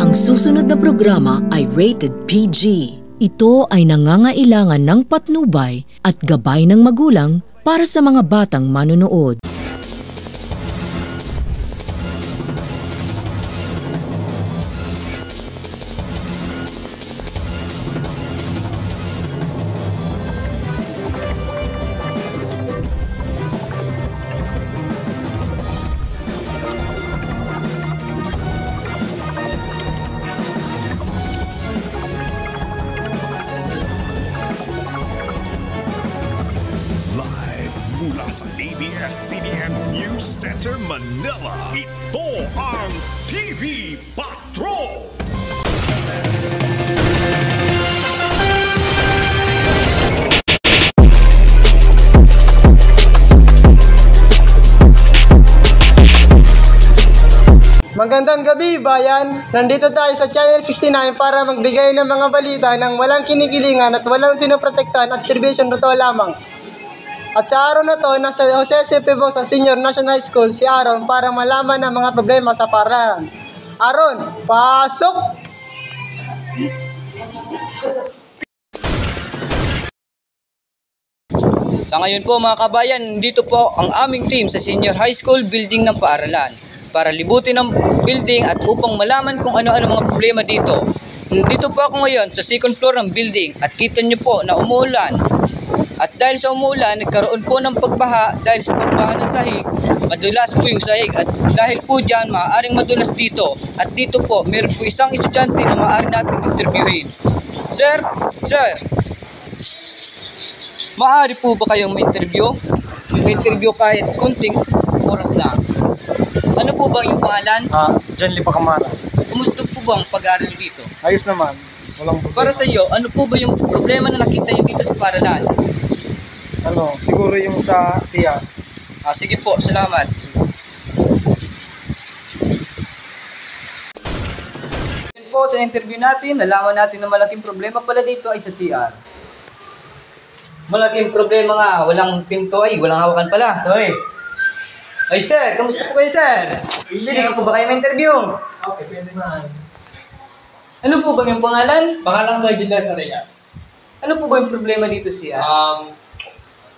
Ang susunod na programa ay rated PG. Ito ay nangangailangan ng patnubay at gabay ng magulang para sa mga batang manonood. Mula sa ABS-CBN News Center, Manila, ito ang TV Patrol! Magandang gabi, bayan! Nandito tayo sa Channel 69 para magbigay ng mga balita ng walang kinikilingan at walang pinoprotektahan at serbisyon totoo lamang. At sa araw na to, nasa Jose C. Pebosa Senior National High School si Aaron para malaman ang mga problema sa paaralan. Aaron, pasok! Sa ngayon po mga kabayan, dito po ang aming team sa Senior High School building ng paaralan para libutin ang building at upang malaman kung ano-ano mga problema dito. Dito po ako ngayon sa second floor ng building at kita nyo po na umuulan. At dahil sa umuulan, nagkaroon po ng pagbaha dahil sa pagbaha ng sahig. Madulas po yung sahig at dahil po dyan, maaaring madulas dito. At dito po, meron po isang estudyante na maaari natin interviewin. Sir, maaari po ba kayong ma-interview? Ma-interview kahit kunting oras lang. Ano po ba yung pangalan? John Lipakamara. Kumusta po ba ang pag-aaral dito? Ayos naman. Walang problema. Para sa iyo, ano po ba yung problema na nakita niyo dito sa paaralan? Siguro yung sa siya. Sige po, salamat. Yan po sa interview natin, nalaman natin na malaking problema pala dito ay sa CR. Malaking problema nga, walang pinto ay, walang hawakan pala, sorry. Ay sir, kamusta po kayo sir? Pwede ko po ba kayo ma-interview? Okay, pwede na. Ano po ba yung pangalan? Pangalan ko ay Julius Reyes. Ano po ba yung problema dito CR?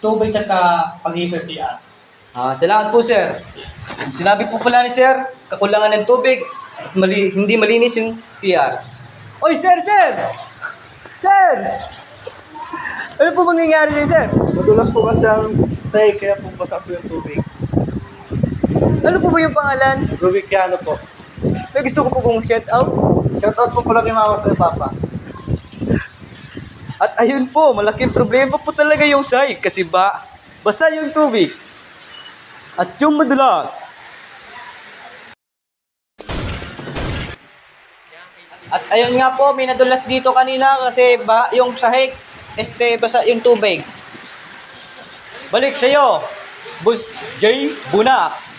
Tubig tsaka pag-iisa siya. Salamat po sir. Sinabi po pala ni sir, kakulangan ng tubig at hindi malinis yung CR. Oy sir! Sir! Ano po bang nangyayari sa'yo sir? Madulas po kasi ang sahig, kaya po basa po yung tubig. Ano po ba yung pangalan? Rubikiano po. May gusto ko po kong shout out. Shout out po pala kay mama at papa. At ayun po, malaking problema po talaga yung sahig kasi basa yung tubig. At yung madulas. At ayun nga po, may nadulas dito kanina kasi yung sahig, basa yung tubig. Balik sa'yo, Boss J. Bunak.